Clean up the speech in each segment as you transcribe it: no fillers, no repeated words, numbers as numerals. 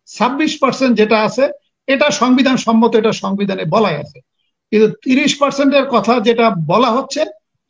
26% যেটা আছে এটা সংবিধান সম্মত, এটা সংবিধানে বলাই আছে। কিন্তু 30%-এর কথা যেটা বলা হচ্ছে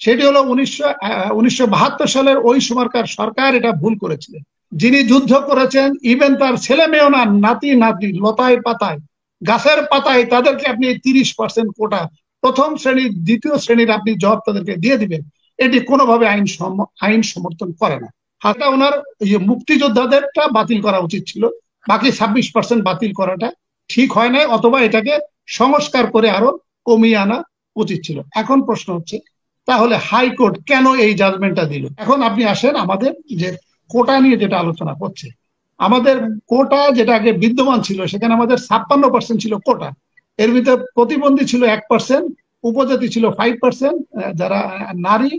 সেটি হলো 1972 সালের ওই সময়কার সরকার এটা ভুল করেছিলেন। যিনি যুদ্ধ করেছেন, ইভেন তার ছেলে মেয়েও না, নাতি নাতনি, লতায় পাতায়, গাছের পাতায় তাদেরকে আপনি 30% কোটা প্রথম শ্রেণীর দ্বিতীয় শ্রেণীর আপনি জব তাদেরকে দিয়ে দিবেন, এটি কোনোভাবে আইন সমর্থন করে না। হাতে ওনার মুক্তিযোদ্ধাদেরটা বাতিল করা উচিত ছিল, বাকি 26% বাতিল করাটা ঠিক হয় নাই, অথবা এটাকে সংস্কার করে আরো কমিয়ে আনা উচিত ছিল। এখন প্রশ্ন হচ্ছে তাহলে হাইকোর্ট কেন এই জাজমেন্টটা দিল? এখন আপনি আসেন আমাদের যে কোটা নিয়ে যেটা আলোচনা করছে, আমাদের কোটা যেটা আগে বিদ্যমান ছিল সেখানে আমাদের 56% ছিল কোটা, এর ভিতরে প্রতিবন্ধী ছিল 1%, উপজাতি ছিল 5%, যারা নারী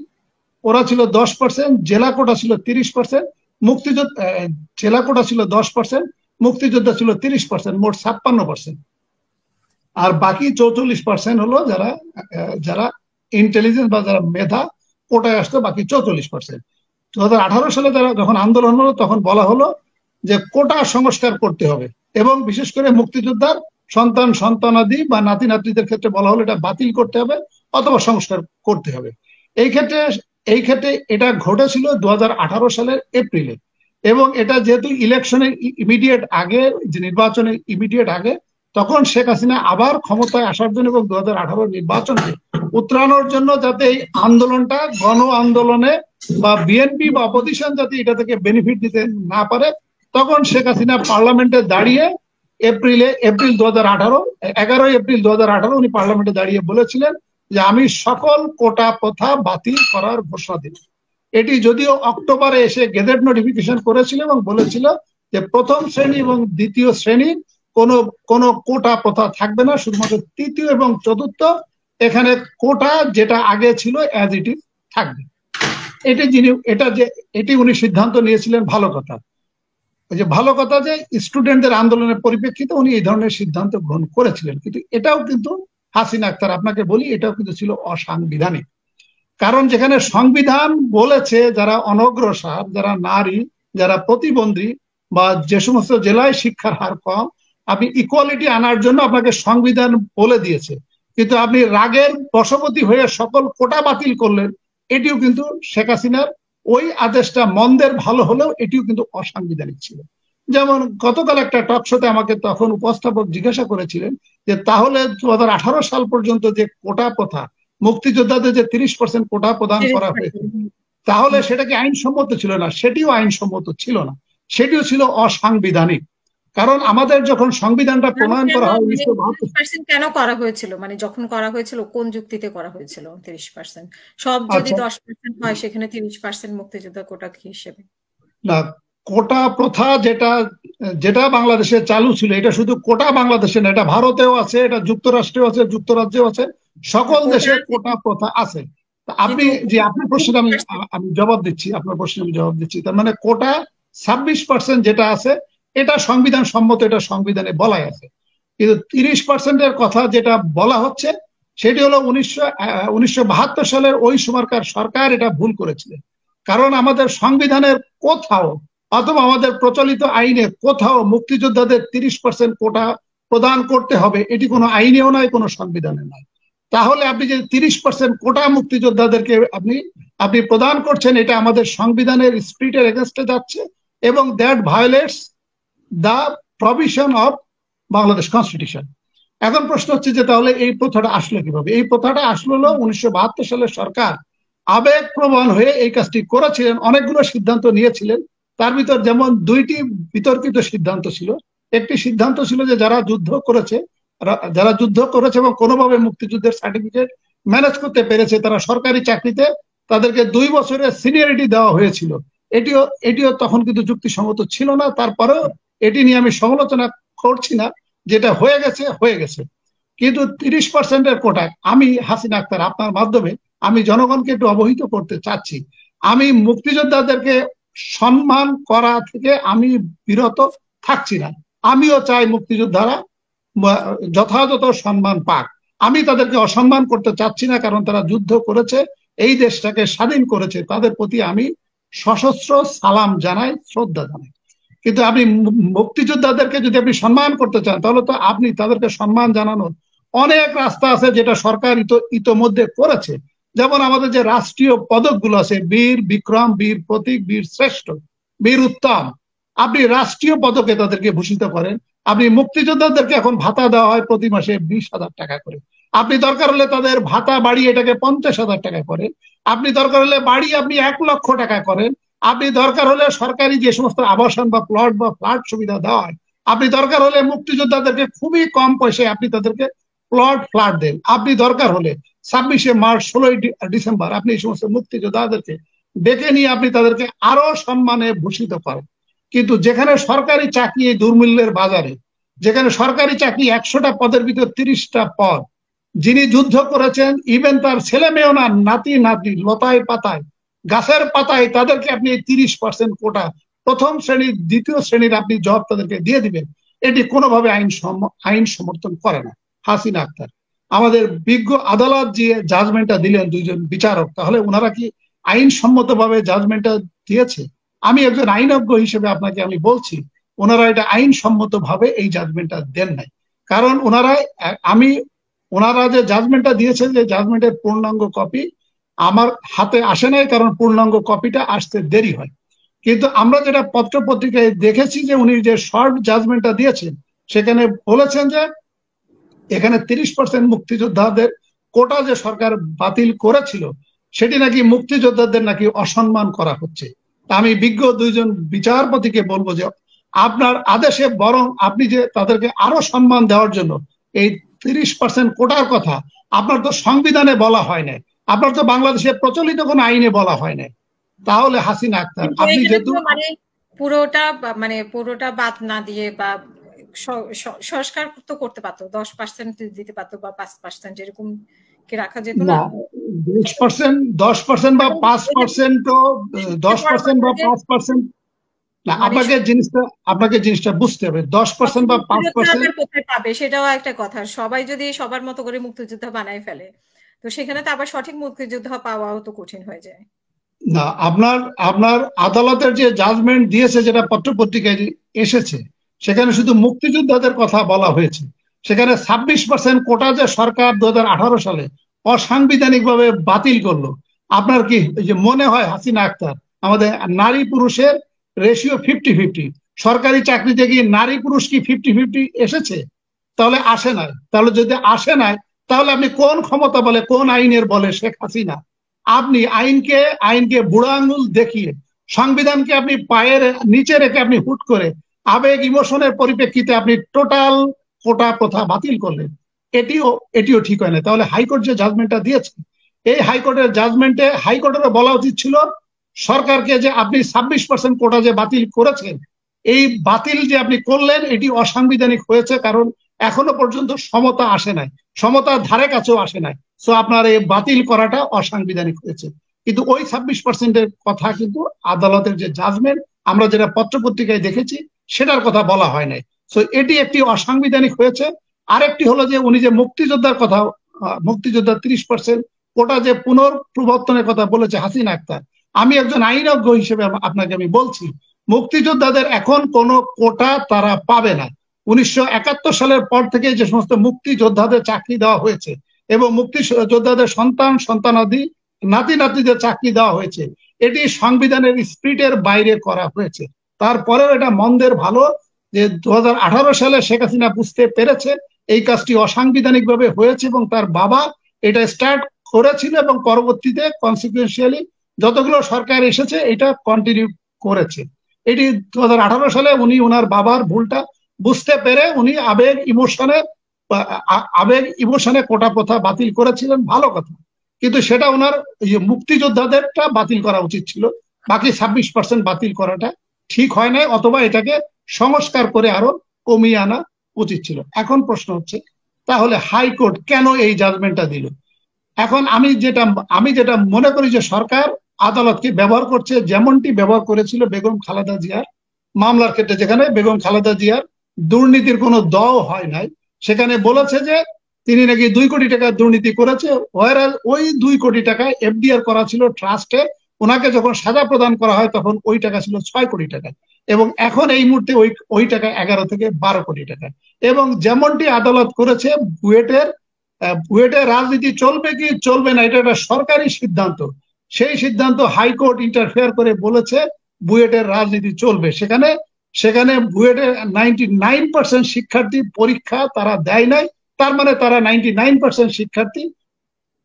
ওরা ছিল 10%, জেলা কোটা ছিল 30%, মুক্তিযোদ্ধা জেলা কোটা ছিল 10%, মুক্তিযোদ্ধা ছিল 30%, মোট 56%। আর বাকি 44% হলো যারা যারা ইন্টেলিজেন্স বা যারা মেধা কোটায় আসতো, বাকি 44%। 2018 সালে যারা যখন আন্দোলন হলো তখন বলা হলো যে কোটা সংস্কার করতে হবে, এবং বিশেষ করে মুক্তিযোদ্ধার সন্তান সন্তানাদি বা নাতি নাতনিদের ক্ষেত্রে বলা হলো এটা বাতিল করতে হবে অথবা সংস্কার করতে হবে। এই ক্ষেত্রে এটা ঘটেছিল 2018 সালের এপ্রিলে, এবং এটা যেহেতু ইলেকশনের ইমিডিয়েট আগে, যে নির্বাচনের ইমিডিয়েট আগে, তখন শেখ হাসিনা আবার ক্ষমতায় আসার জন্য এবং 2018 নির্বাচনকে উত্তরানোর জন্য যাতে এই আন্দোলনটা গণ আন্দোলনে বা বিএনপি বা অপোজিশন যাতে এটা থেকে বেনিফিট দিতে না পারে, তখন শেখ হাসিনা পার্লামেন্টে দাঁড়িয়ে এপ্রিল 11 এপ্রিল 2018 উনি পার্লামেন্টে দাঁড়িয়ে বলেছিলেন যে আমি সকল কোটা প্রথা বাতিল করার ঘোষণা দিই। এটি যদিও অক্টোবরে এসে গেজেট নোটিফিকেশন করেছিল এবং বলেছিল যে প্রথম শ্রেণী এবং দ্বিতীয় শ্রেণীর কোন কোটা প্রথা থাকবে না, শুধুমাত্র তৃতীয় এবং চতুর্থ এখানে কোটা যেটা আগে ছিল অ্যাজ ইট ইজ থাকবে। এটি উনি সিদ্ধান্ত নিয়েছিলেন, ভালো কথা। ভালো কথা যে স্টুডেন্টদের আন্দোলনের পরিপ্রেক্ষিতে উনি এই ধরনের সিদ্ধান্ত গ্রহণ করেছিলেন, কিন্তু এটাও কিন্তু হাসিনা আক্তার আপনাকে বলি এটাও কিন্তু ছিল অসাংবিধানিক। কারণ যেখানে সংবিধান বলেছে যারা অনগ্রসর, যারা নারী, যারা প্রতিবন্ধী বা যে সমস্ত জেলায় শিক্ষার হার কম, আপনি ইকুয়ালিটি আনার জন্য আপনাকে সংবিধান বলে দিয়েছে, কিন্তু আপনি রাগের বশবর্তী হয়ে সকল কোটা বাতিল করলেন, এটিও কিন্তু শেখ হাসিনার ওই আদেশটা মন্দের ভালো হলেও এটিও কিন্তু অসাংবিধানিক ছিল। যেমন গতকাল একটা টক শোতে আমাকে তখন উপস্থাপক জিজ্ঞাসা করেছিলেন যে তাহলে 2018 সাল পর্যন্ত যে কোটা প্রথা, মুক্তিযোদ্ধাদের যে 30% কোটা প্রদান করা হয়েছে, তাহলে সেটা কি আইনসম্মত ছিল না? সেটিও আইনসম্মত ছিল না, সেটিও ছিল অসাংবিধানিক। কারণ আমাদের যখন সংবিধানটা প্রণয়ন করা হয় 30% কেন করা হয়েছিল, মানে যখন করা হয়েছিল কোন যুক্তিতে করা হয়েছিল 30%? সব যদি 10% হয় সেখানে 30% মুক্তিযোদ্ধা কোটা কি হিসেবে? না, কোটা প্রথা যেটা বাংলাদেশে চালু ছিল এটা শুধু কোটা বাংলাদেশে না, এটা ভারতেও আছে, এটা যুক্তরাষ্ট্রেও আছে, যুক্তরাজ্যেও আছে, সকল দেশে কোটা প্রথা আছে। আপনি যে আপনার প্রশ্নে আমি জবাব দিচ্ছি, আপনার প্রশ্নে আমি জবাব দিচ্ছি। তার মানে কোটা 26% যেটা আছে এটা সংবিধান সম্মত, এটা সংবিধানে বলাই আছে। কিন্তু 30%-এর কথা যেটা বলা হচ্ছে সেটি হলো 1972 সালের ওই সময়কার সরকার এটা ভুল করেছিলেন। কারণ আমাদের সংবিধানের কোথাও অথবা আমাদের প্রচলিত আইনে কোথাও মুক্তিযোদ্ধাদের 30% কোটা প্রদান করতে হবে এটি কোনো আইনেও নাই, কোনো সংবিধানে নাই। তাহলে আপনি যে 30% কোটা মুক্তিযোদ্ধাদেরকে আপনি প্রদান করছেন, এটা আমাদের সংবিধানের স্পিরিটের এগেইনস্টে যাচ্ছে এবং that violates the provision of Bangladesh constitution. এখন প্রশ্ন হচ্ছে যে তাহলে এই প্রথাটা আসলো কিভাবে? এই প্রথাটা আসলো 1972 সালের সরকার আবেগপ্রবণ হয়ে এই কাজটি করেছিলেন, অনেকগুলো সিদ্ধান্ত নিয়েছিলেন। তার ভিতর যেমন 2টি বিতর্কিত সিদ্ধান্ত ছিল। একটি সিদ্ধান্ত ছিল যে যারা যুদ্ধ করেছে এবং কোনোভাবে মুক্তিযুদ্ধের সার্টিফিকেট ম্যানেজ করতে পেরেছে তারা সরকারি চাকরিতে তাদেরকে 2 বছরের সিনিয়রিটি দেওয়া হয়েছিল। এটিও তখন কিন্তু যুক্তিসঙ্গত ছিল না। তারপরেও এটি নিয়ে আমি সমালোচনা করছি না, যেটা হয়ে গেছে। কিন্তু 30%-এর কোটায় আমি হাসিনা আক্তার আপনার মাধ্যমে আমি জনগণকে একটু অবহিত করতে চাচ্ছি, আমি মুক্তিযোদ্ধাদেরকে সম্মান করা থেকে আমি বিরত থাকছি না। আমিও চাই মুক্তিযোদ্ধারা যথাযথ সম্মান পাক। আমি তাদেরকে অসম্মান করতে চাচ্ছি না, কারণ তারা যুদ্ধ করেছে, এই দেশটাকে স্বাধীন করেছে, তাদের প্রতি আমি সশস্ত্র সালাম জানাই, শ্রদ্ধা জানাই। কিন্তু আপনি মুক্তিযোদ্ধাদেরকে যদি আপনি সম্মান করতে চান তাহলে তো আপনি তাদেরকে সম্মান জানানোর অনেক রাস্তা আছে, যেটা সরকার ইতোমধ্যে করেছে। যেমন আমাদের যে রাষ্ট্রীয় পদকগুলো আছে, বীর বিক্রম, বীর প্রতীক, বীর শ্রেষ্ঠ, বীর উত্তম, আপনি রাষ্ট্রীয় পদকে তাদেরকে ভূষিত করেন। আপনি মুক্তিযোদ্ধাদেরকে এখন ভাতা দেওয়া হয় প্রতি মাসে 20,000 টাকা করে। আপনি দরকার হলে তাদের ভাতা বাড়িয়ে এটাকে 50,000 টাকা করেন। আপনি দরকার হলে বাড়িয়ে আপনি 1,00,000 টাকা করেন। আপনি দরকার হলে সরকারি যে সমস্ত আবাসন বা প্লট বা ফ্ল্যাট সুবিধা দেওয়া হয়, আপনি দরকার হলে মুক্তিযোদ্ধাদেরকে খুবই কম পয়সায় আপনি তাদেরকে প্লট ফ্ল্যাট দেন। আপনি দরকার হলে 26শে মার্চ, 16ই ডিসেম্বর আপনি এই সমস্ত মুক্তিযোদ্ধাদেরকে ডেকে নিয়ে আপনি তাদেরকে আরো সম্মানে ভূষিত করেন। কিন্তু যেখানে সরকারি চাকরি এই দুর্মূল্যের বাজারে, যেখানে সরকারি চাকরি 100টা পদের ভিতর 30টা পদ, যিনি যুদ্ধ করেছেন ইভেন তার ছেলে মেয়েও না, নাতি নাতি, লতায় পাতায়, গাছের পাতায়, তাদেরকে আপনি 30% কোটা প্রথম শ্রেণীর, দ্বিতীয় শ্রেণীর আপনি জব তাদেরকে দিয়ে দিবেন, এটি কোনোভাবে আইন সমর্থন করে না। হাসিনা আক্তার, আমাদের বিজ্ঞ আদালত যে জাজমেন্টটা দিলেন দুইজন বিচারক, তাহলে ওনারা কি আইনসম্মতভাবে জাজমেন্টটা দিয়েছে? আমি একজন আইনজ্ঞ হিসেবে আপনাকে আমি বলছি, ওনারা এটা আইনসম্মতভাবে এই জাজমেন্টটা দেন নাই। কারণ ওনারা যে জাজমেন্টটা দিয়েছে, যে জাজমেন্টের পূর্ণাঙ্গ কপি আমার হাতে আসে নাই, কারণ পূর্ণাঙ্গ কপিটা আসতে দেরি হয়। কিন্তু আমরা যেটা পত্র পত্রিকায় দেখেছি, যে উনি যে শর্ট জাজমেন্টটা দিয়েছেন, সেখানে বলেছেন যে এখানে 30% মুক্তিযোদ্ধাদের কোটা যে সরকার বাতিল করেছিল, সেটি নাকি মুক্তিযোদ্ধাদের নাকি অসম্মান করা হচ্ছে। আমি বিজ্ঞ দুইজন বিচারপতিকে বলবো যে আপনার আদেশে বরং আপনি যে তাদেরকে আরো সম্মান দেওয়ার জন্য এই 30% কোটার কথা আপনার তো সংবিধানে বলা হয় না, আপনার তো বাংলাদেশের প্রচলিত কোনো আইনে বলা হয় না। তাহলে হাসিনা আক্তার, আপনি যেহেতু পুরোটা বাদ না দিয়ে বা সংস্কার তো করতে পারতো, 10% দিতে পারতো বা 5% এরকম কি রাখা যেত না? 10% বা 5%, 10% বা 5% না, আপনাকে জিনিসটা বুঝতে হবে। 10% বা 5% কোথায় পাবে সেটাও একটা কথা। সবাই যদি সবার মতো করে মুক্তিযোদ্ধা বানায় ফেলে, তো সেখানে তো আবার সঠিক মুক্তিযোদ্ধা পাওয়াও তো কঠিন হয়ে যায়। না, আপনার আদালতের যে জাজমেন্ট দিয়েছে, যেটা পত্র পত্রিকায় এসেছে, সেখানে শুধু মুক্তিযোদ্ধাদের কথা বলা হয়েছে। সেখানে 26% কোটা যে সরকার 2018 সালে অসাংবিধানিক ভাবে বাতিল করলো, আপনার কি যে মনে হয় হাসিনা আক্তার, আমাদের নারী পুরুষের রেশিও 50-50, সরকারি চাকরিতে কি নারী পুরুষ কি 50-50 এসেছে? তাহলে আসে নাই। তাহলে যদি আসে নাই, তাহলে আপনি কোন ক্ষমতা বলে, কোন আইনের বলে শেখ হাসিনা আপনি আইনকে বুড়ো আঙুল দেখিয়ে, সংবিধানকে আপনি পায়ের নিচে রেখে আপনি হুট করে আবেগ ইমোশনের পরিপ্রেক্ষিতে আপনি টোটাল কোটা প্রথা বাতিল করলেন? এটিও ঠিক হয় না। তাহলে হাইকোর্ট যে জাজমেন্টটা দিয়েছে, এই হাইকোর্টের জাজমেন্টে হাইকোর্টেরও বলা উচিত ছিল সরকারকে যে আপনি 26% কোটা যে বাতিল করেছেন, এই বাতিল যে আপনি করলেন এটি অসাংবিধানিক হয়েছে, কারণ এখনো পর্যন্ত সমতা আসে নাই, সমতার ধারে কাছেও আসে নাই। সো আপনার এই বাতিল করাটা অসাংবিধানিক হয়েছে। কিন্তু ওই 26%-এর কথা কিন্তু আদালতের যে জাজমেন্ট আমরা যেটা পত্র পত্রিকায় দেখেছি, সেটার কথা বলা হয় নাই। সো এটি একটি অসাংবিধানিক হয়েছে। আরেকটি হলো যে উনি যে মুক্তিযোদ্ধার কথা, মুক্তিযোদ্ধার 30% কোটা যে পুনঃপ্রবর্তনের কথা বলেছে হাসিনা আক্তার, আমি একজন আইনজ্ঞ হিসেবে আপনাকে আমি বলছি, মুক্তিযোদ্ধাদের এখন কোনো কোটা তারা পাবে না। 1971 সালের পর থেকে যে সমস্ত মুক্তিযোদ্ধাদের চাকরি দেওয়া হয়েছে এবং মুক্তিযোদ্ধাদের সন্তানাদি, নাতি নাতিদের চাকরি দেওয়া হয়েছে, এটি সংবিধানের স্পিরিটের বাইরে করা হয়েছে। তারপরেও এটা মন্দের ভালো যে 2018 সালে শেখ হাসিনা বুঝতে পেরেছে এই কাজটি অসাংবিধানিক ভাবে হয়েছে এবং তার বাবা এটা স্টার্ট করেছিল এবং পরবর্তীতে কনসিকুয়েন্সিয়ালি যতগুলো সরকার এসেছে এটা কন্টিনিউ করেছে। এটি 2018 সালে উনি ওনার বাবার ভুলটা বুঝতে পেরে উনি আবেগ ইমোশনে কোটা প্রথা বাতিল করেছিলেন, ভালো কথা। কিন্তু সেটা ওনার মুক্তিযোদ্ধাদেরটা বাতিল করা উচিত ছিল, বাকি 26% বাতিল করাটা ঠিক হয় নাই, অথবা এটাকে সংস্কার করে আরো কমিয়ে আনা উচিত ছিল। এখন প্রশ্ন হচ্ছে তাহলে হাইকোর্ট কেন এই জাজমেন্টটা দিল? এখন আমি যেটা মনে করি যে সরকার আদালতকে ব্যবহার করছে যেমনটি ব্যবহার করেছিল বেগম খালেদা জিয়ার মামলার ক্ষেত্রে, যেখানে বেগম খালেদা জিয়ার দুর্নীতির কোনো দাও হয় নাই, সেখানে বলেছে যে তিনি নাকি 2 কোটি টাকা দুর্নীতি করেছে, ওই 2 কোটি টাকা এফডিআর করা ছিল ট্রাস্টে, ওনাকে যখন সাজা প্রদান করা হয় তখন ওই টাকা ছিল 6 কোটি টাকা। এবং এখন এই মুহূর্তে ওই টাকা 11 থেকে 12 কোটি টাকা। এবং যেমনটি আদালত করেছে, বুয়েটের রাজনীতি চলবে কি চলবে না এটা একটা সরকারি সিদ্ধান্ত। সেই সিদ্ধান্ত হাইকোর্ট ইন্টারফেয়ার করে বলেছে বুয়েটের রাজনীতি চলবে। সেখানে বুয়েটের 99% শিক্ষার্থী পরীক্ষা তারা দেয় নাই, তার মানে তারা 99% শিক্ষার্থী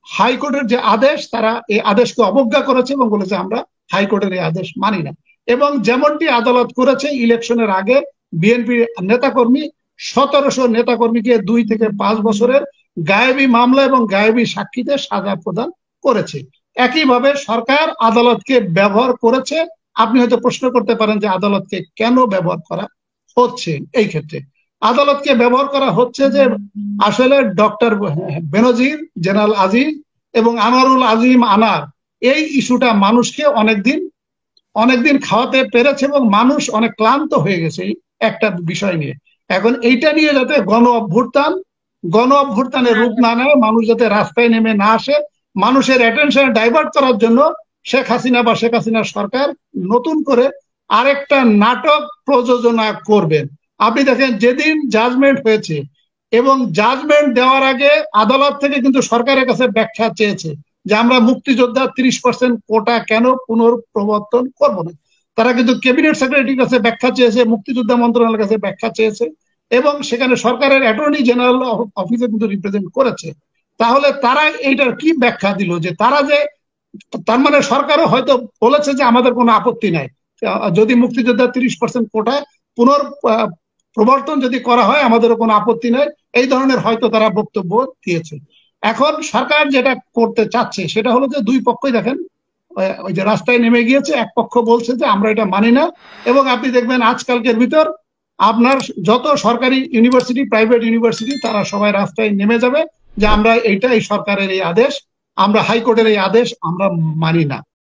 হাইকোর্টের যে আদেশ তারা এই আদেশকে অবজ্ঞা করেছে এবং বলেছে আমরা হাইকোর্টের এই আদেশ মানি না। এবং যেমনটি আদালত করেছে, ইলেকশনের আগে বিএনপি নেতাকর্মী 1700 নেতাকর্মীকে 2 থেকে 5 বছরের গায়েবী মামলা এবং গায়েবী সাক্ষীতে সাজা প্রদান করেছে। একইভাবে সরকার আদালতকে ব্যবহার করেছে। আপনি হয়তো প্রশ্ন করতে পারেন যে আদালতকে কেন ব্যবহার করা হচ্ছে। এই ক্ষেত্রে আদালতকে ব্যবহার করা হচ্ছে যে আসলে ডক্টর বেনজির, জেনারেল আজিজ এবং আনোয়ারুল আজিম আনার এই ইস্যুটা মানুষকে অনেকদিন খাওয়াতে পেরেছে এবং মানুষ অনেক ক্লান্ত হয়ে গেছে একটা বিষয় নিয়ে। এখন এইটা নিয়ে যাতে গণ অভ্যুত্থানের রূপ না নেয়, মানুষ যাতে রাস্তায় নেমে না আসে, মানুষের অ্যাটেনশন ডাইভার্ট করার জন্য শেখ হাসিনার সরকার নতুন করে আরেকটা নাটক প্রযোজনা করবেন। আপনি দেখেন যেদিন জাজমেন্ট হয়েছে এবং জাজমেন্ট দেওয়ার আগে আদালত থেকে কিন্তু সরকারের কাছে ব্যাখ্যা চেয়েছে যে আমরা মুক্তিযোদ্ধা 30% কোটা কেন পুনঃপ্রবর্তন করব না। তারা কিন্তু ক্যাবিনেট সেক্রেটারির কাছে ব্যাখ্যা চেয়েছে, মুক্তিযোদ্ধা মন্ত্রণালয়ের কাছে ব্যাখ্যা চেয়েছে এবং সেখানে সরকারের অ্যাটর্নি জেনারেল অফিসে কিন্তু রিপ্রেজেন্ট করেছে। তাহলে তারা এইটার কি ব্যাখ্যা দিল যে তার মানে সরকারও হয়তো বলেছে যে আমাদের কোনো আপত্তি নাই, যদি মুক্তিযোদ্ধা 30% কোটা প্রবর্তন যদি করা হয় আমাদেরও কোনো আপত্তি নাই, এই ধরনের হয়তো তারা বক্তব্য দিয়েছে। এখন সরকার যেটা করতে চাচ্ছে সেটা হলো যে দুই পক্ষই দেখেন ওই যে রাস্তায় নেমে গিয়েছে। এক পক্ষ বলছে যে আমরা এটা মানি না, এবং আপনি দেখবেন আজকালকের ভিতর আপনার যত সরকারি ইউনিভার্সিটি, প্রাইভেট ইউনিভার্সিটি তারা সবাই রাস্তায় নেমে যাবে যে আমরা এই সরকারের এই আদেশ, আমরা হাইকোর্টের এই আদেশ আমরা মানি না।